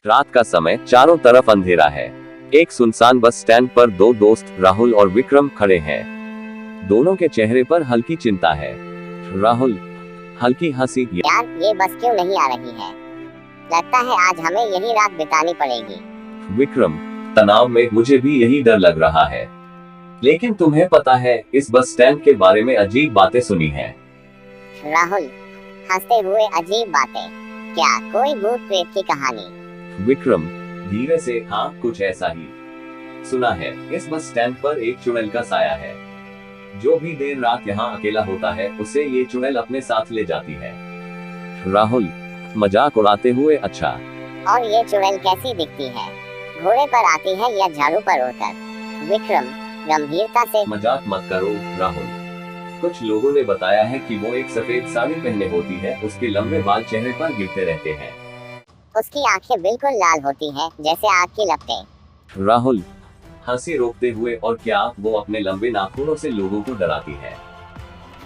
रात का समय, चारों तरफ अंधेरा है। एक सुनसान बस स्टैंड पर दो दोस्त राहुल और विक्रम खड़े हैं। दोनों के चेहरे पर हल्की चिंता है। राहुल हल्की हंसी, यार ये बस क्यों नहीं आ रही है? लगता है आज हमें यही रात बितानी पड़ेगी। विक्रम तनाव में, मुझे भी यही डर लग रहा है। लेकिन तुम्हें पता है, इस बस स्टैंड के बारे में अजीब बातें सुनी हैं। राहुल हंसते हुए, अजीब बातें? क्या कोई भूत प्रेत की कहानी? विक्रम धीरे से, हाँ कुछ ऐसा ही सुना है। इस बस स्टैंड पर एक चुड़ैल का साया है। जो भी देर रात यहाँ अकेला होता है, उसे ये चुड़ैल अपने साथ ले जाती है। राहुल मजाक उड़ाते हुए, अच्छा और ये चुड़ैल कैसी दिखती है? घोड़े पर आती है या झाड़ू पर उड़कर? विक्रम गंभीरता से, मजाक मत करो राहुल। कुछ लोगों ने बताया है कि वो एक सफेद साड़ी पहने होती है, उसके लंबे बाल चेहरे पर गिरते रहते हैं। उसकी आंखें बिल्कुल लाल होती हैं, जैसे आग की लपटें। राहुल हंसी रोकते हुए, और क्या वो अपने लंबे नाखूनों से लोगों को डराती है?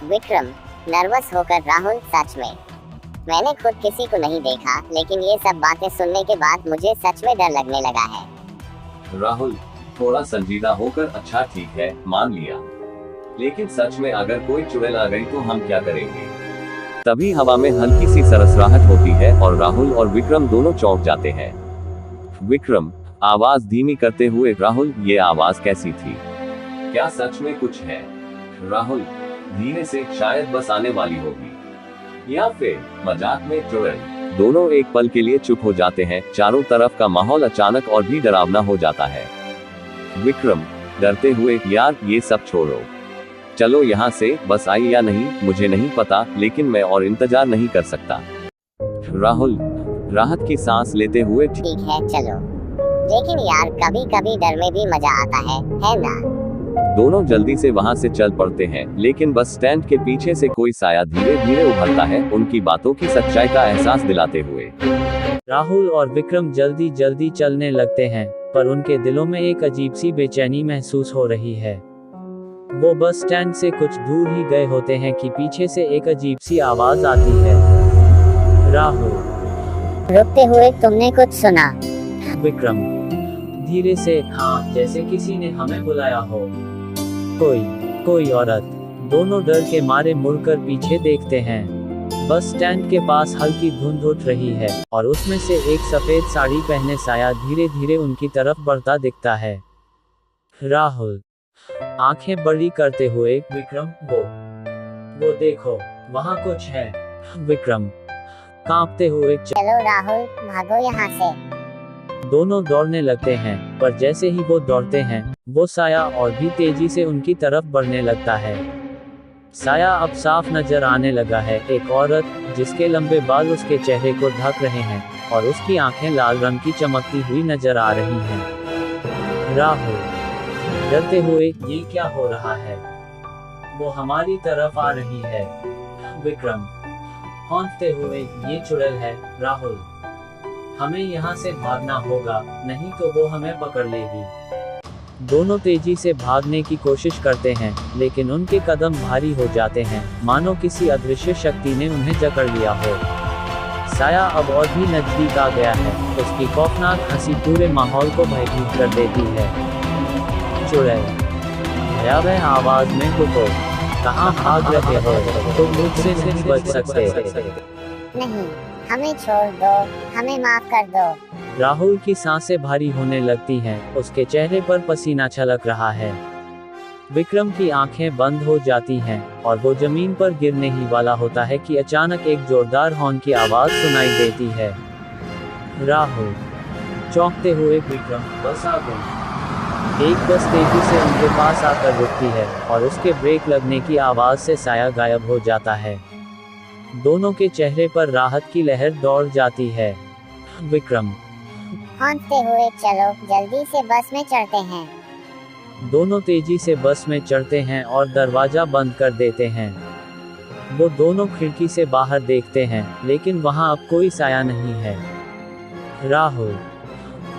विक्रम नर्वस होकर, राहुल सच में? मैंने खुद किसी को नहीं देखा, लेकिन ये सब बातें सुनने के बाद मुझे सच में डर लगने लगा है। राहुल थोड़ा संजीदा होकर, अच्छा ठीक है, मान लिया। लेकिन सच में अगर कोई चुड़ैल आ गई तो हम क्या करेंगे? तभी हवा में हल्की सी सरसराहट होती है और राहुल और विक्रम दोनों चौंक जाते हैं। विक्रम आवाज धीमी करते हुए, राहुल ये आवाज कैसी थी? क्या सच में कुछ है? राहुल धीरे से, शायद बस आने वाली होगी, या फिर मजाक में चुड़ैल। दोनों एक पल के लिए चुप हो जाते हैं। चारों तरफ का माहौल अचानक और भी डरावना हो जाता है। विक्रम डरते हुए, यार ये सब छोड़ो, चलो यहाँ से। बस आई या नहीं मुझे नहीं पता, लेकिन मैं और इंतजार नहीं कर सकता। राहुल राहत की सांस लेते हुए, ठीक है चलो, लेकिन यार कभी कभी डर में भी मजा आता है ना? दोनों जल्दी से वहाँ से चल पड़ते हैं, लेकिन बस स्टैंड के पीछे से कोई साया धीरे धीरे उभरता है, उनकी बातों की सच्चाई का एहसास दिलाते हुए। राहुल और विक्रम जल्दी जल्दी चलने लगते हैं, पर उनके दिलों में एक अजीब सी बेचैनी महसूस हो रही है। वो बस स्टैंड से कुछ दूर ही गए होते हैं कि पीछे से एक अजीब सी आवाज आती है। राहुल रुकते हुए, तुमने कुछ सुना? विक्रम धीरे से, हाँ जैसे किसी ने हमें बुलाया हो। कोई औरत। दोनों डर के मारे मुड़कर पीछे देखते हैं। बस स्टैंड के पास हल्की धुंध उठ रही है और उसमें से एक सफेद साड़ी पहने साया धीरे धीरे उनकी तरफ बढ़ता दिखता है। राहुल आंखें बड़ी करते हुए, विक्रम वो देखो, वहाँ कुछ है। विक्रम कांपते हुए, चलो राहुल भागो यहाँ से। दोनों दौड़ने लगते हैं, पर जैसे ही वो दौड़ते हैं, वो साया और भी तेजी से उनकी तरफ बढ़ने लगता है। साया अब साफ नजर आने लगा है, एक औरत जिसके लंबे बाल उसके चेहरे को ढक रहे हैं और उसकी आंखें लाल रंग की चमकती हुई नजर आ रही हैं। राहुल डरते हुए, ये क्या हो रहा है? वो हमारी तरफ आ रही है। विक्रम हौंकते हुए, ये चुड़ैल है राहुल, हमें यहाँ से भागना होगा, नहीं तो वो हमें पकड़ लेगी। दोनों तेजी से भागने की कोशिश करते हैं, लेकिन उनके कदम भारी हो जाते हैं, मानो किसी अदृश्य शक्ति ने उन्हें जकड़ लिया हो। साया अब और भी नजदीक आ गया है, उसकी खौफनाक हंसी पूरे माहौल को भयभीत कर देती है। चुड़ैल भयावह आवाज में, रुको, कहाँ भाग रहे हो? तुम मुझसे नहीं बच सकते। नहीं, हमें छोड़ दो, हमें माफ कर दो। राहुल की सांसें भारी होने लगती हैं, उसके चेहरे पर पसीना छलक रहा है। विक्रम की आंखें बंद हो जाती हैं और वो जमीन पर गिरने ही वाला होता है कि अचानक एक जोरदार हॉर्न की आवाज सुनाई देती है। राहुल चौंकते हुए, विक्रम बस आ गई। एक बस तेजी से उनके पास आकर रुकती है और उसके ब्रेक लगने की आवाज से साया गायब हो जाता है। दोनों के चेहरे पर राहत की लहर दौड़ जाती है। विक्रम हौंकते हुए, चलो जल्दी से बस में चढ़ते हैं। दोनों तेजी से बस में चढ़ते हैं और दरवाजा बंद कर देते हैं। वो दोनों खिड़की से बाहर देखते हैं, लेकिन वहां अब कोई साया नहीं है। राहुल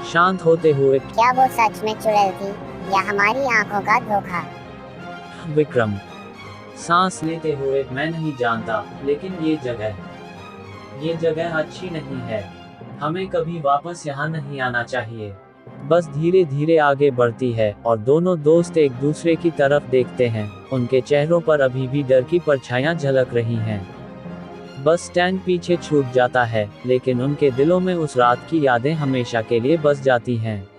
शांत होते हुए, क्या वो सच में चुड़ैल थी या हमारी आंखों का धोखा? विक्रम सांस लेते हुए, मैं नहीं जानता, लेकिन ये जगह अच्छी नहीं है। हमें कभी वापस यहाँ नहीं आना चाहिए। बस धीरे धीरे आगे बढ़ती है और दोनों दोस्त एक दूसरे की तरफ देखते हैं। उनके चेहरों पर अभी भी डर की परछाइयां झलक रही हैं। बस स्टैंड पीछे छूट जाता है, लेकिन उनके दिलों में उस रात की यादें हमेशा के लिए बस जाती हैं।